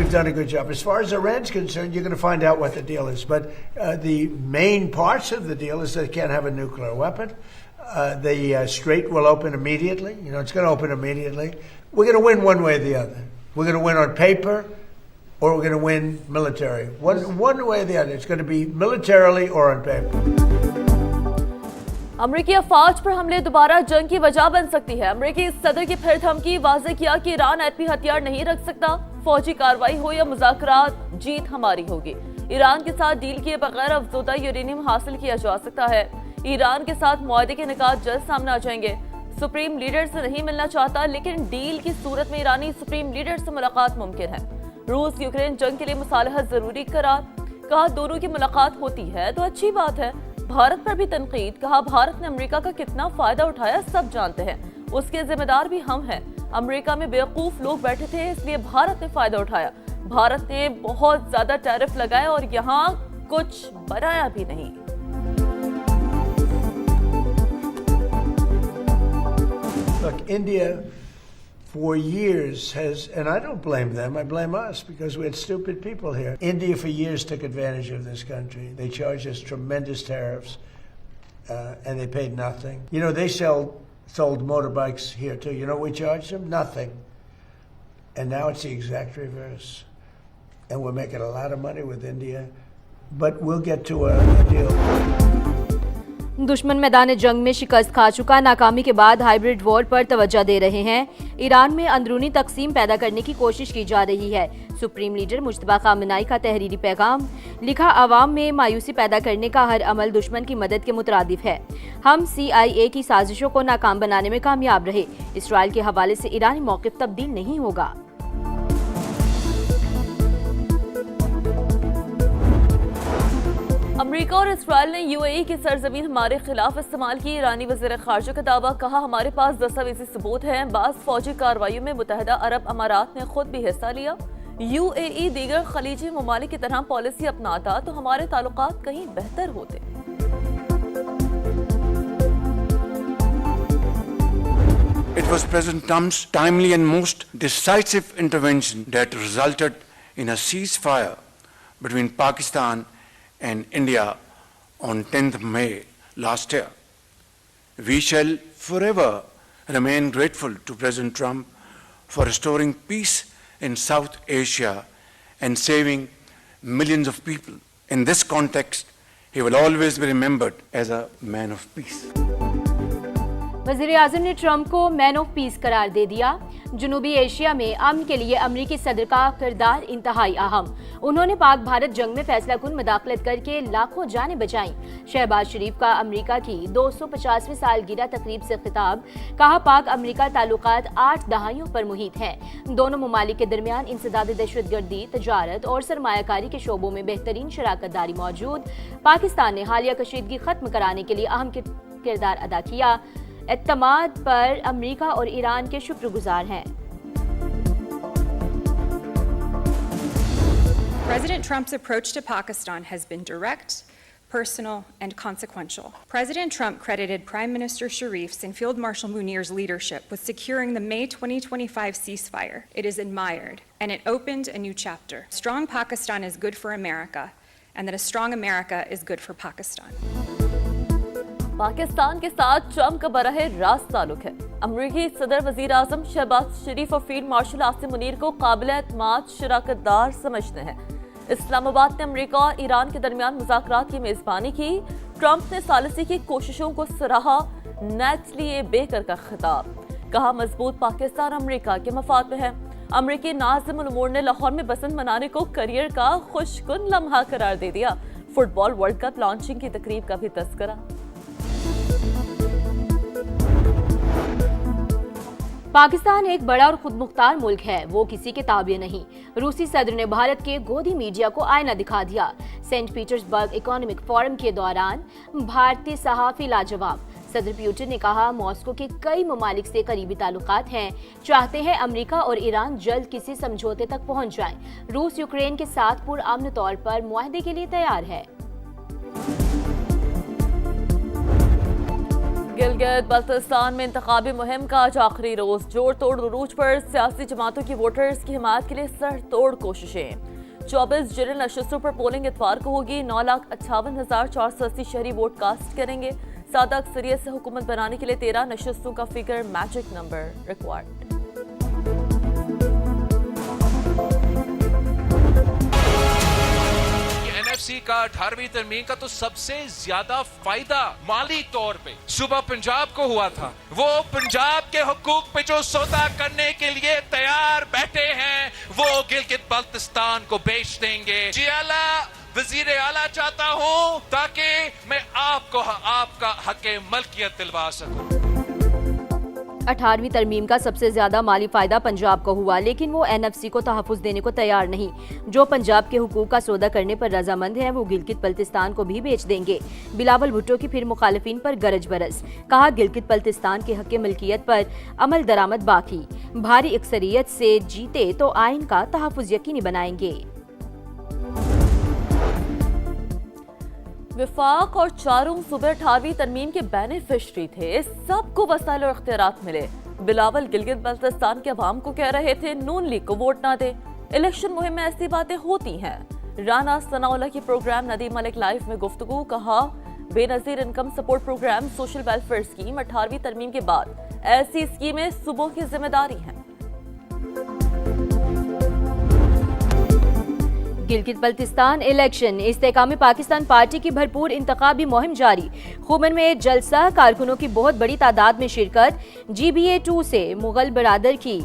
we've done a good job. As far as Iran's concerned, you're going to find out what the deal is. But the main parts of the deal is they can't have a nuclear weapon. The Strait will open immediately. It's going to open immediately. We're going to win one way or the other. We're going to win on paper, or we're going to win military. One way or the other. It's going to be militarily or on paper. अमरीकी अफवाज पर हमले दोबारा जंग की वजह बन सकती है। अमरीकी सदर की फिर धमकी, वाज़ेह किया कि ईरान एटमी हथियार नहीं रख सकता। फौजी कार्रवाई हो या मुज़ाकरात, जीत हमारी होगी। ईरान के साथ डील किए बगैर अफज़ोदा यूरेनियम हासिल किया जा सकता है। ईरान के साथ मुआहदे के निकात जल्द सामने आ जाएंगे। सुप्रीम लीडर से नहीं मिलना चाहता, लेकिन डील की सूरत में ईरानी सुप्रीम लीडर से मुलाकात मुमकिन है। रूस यूक्रेन जंग के लिए मुसालहत जरूरी करार, कहा दोनों की मुलाकात होती है तो अच्छी बात है। भारत पर भी तनकीद, कहा भारत ने अमेरिका का कितना फायदा उठाया सब जानते हैं, उसके जिम्मेदार भी हम हैं। अमेरिका में बेवकूफ लोग बैठे थे, इसलिए भारत ने फायदा उठाया। भारत ने बहुत ज्यादा टैरिफ लगाए और यहाँ कुछ बनाया भी नहीं। Look, India for years has, and I don't blame them, I blame us because we had stupid people here. India for years took advantage of this country. They charged us tremendous tariffs and they paid nothing. They sold motorbikes here too. We charged them? Nothing. And now it's the exact reverse. And we're making a lot of money with India, but we'll get to a deal. दुश्मन मैदान जंग में शिकस्त खा चुका, नाकामी के बाद हाइब्रिड वॉर पर तवज्जो दे रहे हैं। ईरान में अंदरूनी तकसीम पैदा करने की कोशिश की जा रही है। सुप्रीम लीडर मुज्तबा खामनेई का तहरीरी पैगाम, लिखा अवाम में मायूसी पैदा करने का हर अमल दुश्मन की मदद के मुतरादिफ है। हम CIA की साजिशों को नाकाम बनाने में कामयाब रहे। इसराइल के हवाले से ईरानी मौक़िफ़ तब्दील नहीं होगा। अमेरिका और इसराइल ने UAE की सरजमीन हमारे खिलाफ इस्तेमाल की। ईरानी वज़ीर ख़ारजा का दावा, कहा हमारे पास दस्तावेज़ी सबूत हैं। बाज़ फौजी कार्रवाइयों में मुत्तहिदा अरब अमारात ने खुद भी हिस्सा लिया। UAE दीगर खलीजी ममालिक की तरह पॉलिसी अपनाता तो हमारे ताल्लुकात कहीं बेहतर होते। It was President Trump's timely and most decisive intervention that resulted in a ceasefire between Pakistan and India on 10th May last year. We shall forever remain grateful to President Trump for restoring peace in South Asia and saving millions of people. In this context, he will always be remembered as a man of peace. वज़ीर आज़म ने Trump को man of peace करार दे दिया। जनूबी Asia में अमन के लिए अमरीकी सदर का किरदार इंतहाई अहम। उन्होंने पाक भारत जंग में फैसलाकुन मदाखलत करके लाखों जानें बचाईं। शहबाज शरीफ का अमरीका की 250वीं सालगिरह तकरीब से खिताब, कहा पाक अमरीका ताल्लुकात 8 दहाइयों पर मुहित हैं। दोनों ममालिक के दरमियान इंसदाद दहशतगर्दी, तजारत और सरमायाकारी के शोबों में बेहतरीन शराकतदारी मौजूद। पाकिस्तान ने हालिया कशीदगी खत्म कराने के लिए अहम किरदार अदा किया। एतमाद पर अमेरिका और ईरान के शुक्रगुजार हैं। President Trump's approach to Pakistan has been direct, personal, and consequential. President Trump credited Prime Minister Sharif's and Field Marshal Munir's leadership with securing the May 2025 ceasefire. It is admired, and it opened a new chapter. A strong Pakistan is good for America, and that a strong America is good for Pakistan. Pakistan के साथ Trump का बराह रास्त ताल्लुक है। अमरीकी सदर वजीर आजम शहबाज शरीफ और फील्ड मार्शल आसिम मुनीर को काबिल एतमाद शराकतदार समझते हैं। इस्लामाबाद ने अमरीका और ईरान के दरमियान मुज़ाकरात की मेज़बानी की। ट्रंप ने सालिसी की कोशिशों को सराहा। नेस्ली बेकर का खिताब, कहा मजबूत पाकिस्तान अमरीका के मफाद में है। अमरीकी नाज़िम उल उमूर ने लाहौर में बसंत मनाने को करियर का खुशकुन लम्हा करार दे दिया। फुटबॉल वर्ल्ड कप लॉन्चिंग की तकरीब का भी तज़किरा। पाकिस्तान एक बड़ा और खुद मुख्तार मुल्क है, वो किसी के ताबे नहीं। रूसी सदर ने भारत के गोदी मीडिया को आईना दिखा दिया। सेंट पीटर्सबर्ग इकोनॉमिक फोरम के दौरान भारतीय सहाफी लाजवाब। सदर पुतिन ने कहा मॉस्को के कई ममालिक से करीबी ताल्लुकात हैं, चाहते हैं अमेरिका और ईरान जल्द किसी समझौते तक पहुंच जाएं। रूस यूक्रेन के साथ पुरअमन तौर पर मुआहदे के लिए तैयार है। गिलगित बल्तिस्तान में इंतखाबी मुहिम का आज आखिरी रोज जोड़ तोड़ उरूज पर सियासी जमातों की वोटर्स की हिमायत के लिए सर तोड़ कोशिशें। 24 जनरल नशस्तों पर पोलिंग इतवार को होगी। 9,58,480 शहरी वोट कास्ट करेंगे। सादा अक्सरियत से हुकूमत बनाने के लिए 13 नशस्तों का figure magic number required. NFC का 18वीं तरमीम का तो सबसे ज्यादा फायदा माली तौर पे सुबह पंजाब को हुआ था। वो पंजाब के हुकूक पे जो सौदा करने के लिए तैयार बैठे हैं वो गिलगित बल्तिस्तान को बेच देंगे। जी आला वजीर आला चाहता हूं ताकि मैं आपको आपका हक मलकियत दिलवा सकूं। 18वीं तरमीम का सबसे ज्यादा माली फायदा पंजाब को हुआ, लेकिन वो एनएफसी को तहफ़्फ़ुज़ देने को तैयार नहीं। जो पंजाब के हुकूक का सौदा करने पर रजामंद है वो गिलगित बल्तिस्तान को भी बेच देंगे। बिलावल भुट्टो की फिर मुखालिफिन पर गरज बरस, कहा गिलगित बल्तिस्तान के हक मिल्कियत पर अमल दरामद बाकी, भारी अक्सरियत से जीते तो आइन का तहफ़्फ़ुज़ यकीनी बनाएंगे। विफाक और चारों सूबे 18वीं तरमीम के बेनिफिशरी थे, सबको वसाइल और इख्तियारात मिले। बिलावल गिलगित बल्तिस्तान के अवाम को कह रहे थे नून लीग को वोट ना दे। इलेक्शन मुहिम में ऐसी बातें होती हैं। राना सनाउल्लाह की प्रोग्राम नदीम मलिक लाइव में गुफ्तगू, कहा Benazir income support programme social welfare scheme 18वीं तरमीम के बाद ऐसी स्कीमें सूबों की जिम्मेदारी हैं। गिलगित बल्तिस्तान इलेक्शन, इस्तेकाम पाकिस्तान पार्टी की भरपूर इंतखाबी मुहिम जारी। खूमन में जलसा, कारकुनों की बहुत बड़ी तादाद में शिरकत। GBA 2 से मुगल बरादर की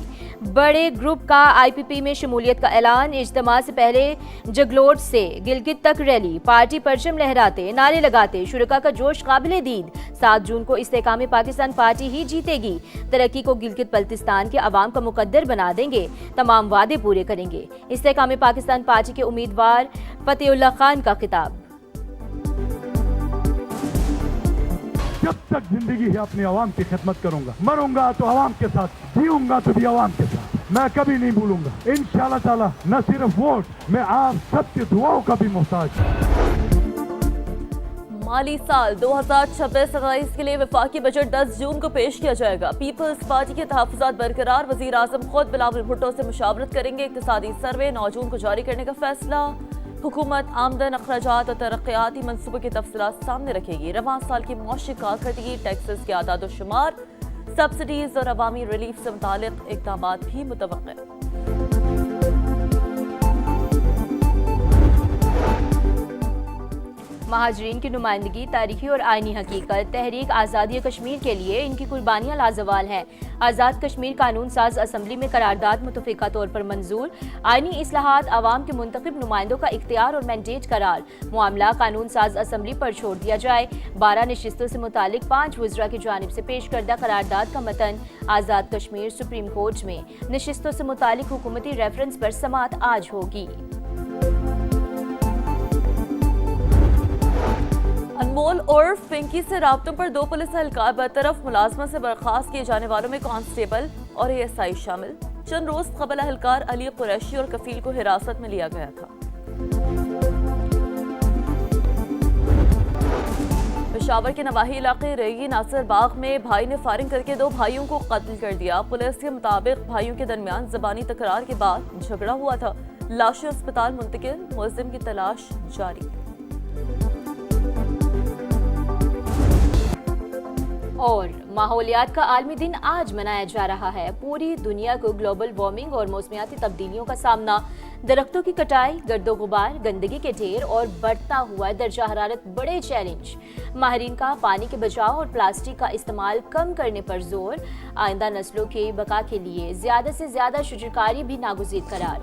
बड़े ग्रुप का IPP में शमूलियत का ऐलान। इज्तिमा से पहले जगलोट से गिलगित तक रैली, पार्टी परचम लहराते नारे लगाते, शुरका का जोश काबिले दीद। 7 जून को इस्तेकाम पाकिस्तान पार्टी ही जीतेगी। तरक्की को गिलगित बल्तिस्तान के अवाम का मुकद्दर बना देंगे, तमाम वादे पूरे करेंगे। इस्तेकाम पाकिस्तान पार्टी के उम्मीदवार फतेहुल्लाह खान का खिताब। जब तक जिंदगी है अपनी आवाम की खिदमत करूंगा, मरूंगा तो आवाम के साथ, जीऊंगा तो भी आवाम के साथ। मैं कभी नहीं भूलूंगा इंशाअल्लाह ताला। न सिर्फ वोट, मैं आप सबकी दुआओं का भी मोहताज। माली साल 2026-27 के लिए वफाकी बजट 10 जून को पेश किया जाएगा। पीपल्स पार्टी के तहफ़्फ़ुज़ात बरकरार, वज़ीर आज़म खुद बिलावल भुट्टो से मुशावरत करेंगे। इक़्तिसादी सर्वे 9 जून को जारी करने का फैसला। हुकूमत आमदन, अखराजात और तरक्याती मंसूबों की तफसीलात सामने रखेगी। रवां साल की मौशी कारकर्दगी, टैक्सेस के आदाद और शुमार, सब्सिडीज और अवामी रिलीफ से मुतालिक इक़दामात भी मुतवक्किल। महाजरीन की नुमाइंदगी, तारीखी और आइनी हकीकत, तहरीक आज़ादी कश्मीर के लिए इनकी कुर्बानियाँ लाजवाल हैं। आज़ाद कश्मीर कानून साज असम्बली में करारदाद मुतफ़िका तौर पर मंजूर। आइनी इस्लाहात, आवाम के मुंतखब नुमाइंदों का इख्तियार और मैंडेट करार। मामला कानून साज असम्बली पर छोड़ दिया जाए। 12 नशिस्तों से मुतालिक 5 वज़रा की जानिब से पेश करदा करारदाद का मतन आज़ाद कश्मीर सुप्रीम कोर्ट में। नशिस्तों से मुतालिक हुकूमती रेफरेंस पर समाअत आज होगी। अनमोल और पिंकी से राब्तों पर 2 पुलिस एहलकार बरतरफ, मुलाजमत से बर्खास्त किए जाने वालों में कांस्टेबल और ASI शामिल। चंद रोज कबल एहलकार अली कुरैशी और कफील को हिरासत में लिया गया था। पेशावर के नवाही इलाके रेगी नासिर बाग में भाई ने फायरिंग करके 2 भाइयों को कत्ल कर दिया। पुलिस के मुताबिक भाइयों के दरमियान ज़बानी तकरार के बाद झगड़ा हुआ था। लाशें अस्पताल मुंतकिल, मुलजिम की तलाश जारी। और माहौलियात का आलमी दिन आज मनाया जा रहा है। पूरी दुनिया को ग्लोबल वार्मिंग और मौसमियाती तब्दीलियों का सामना, दरख्तों की कटाई, गर्दो गुबार, गंदगी के ढेर और बढ़ता हुआ दर्जा हरारत बड़े चैलेंज। माहिरीन का पानी के बचाव और प्लास्टिक का इस्तेमाल कम करने पर जोर। आइंदा नस्लों के बका के लिए ज्यादा से ज्यादा शुजरकारी भी नागुज़ीर करार।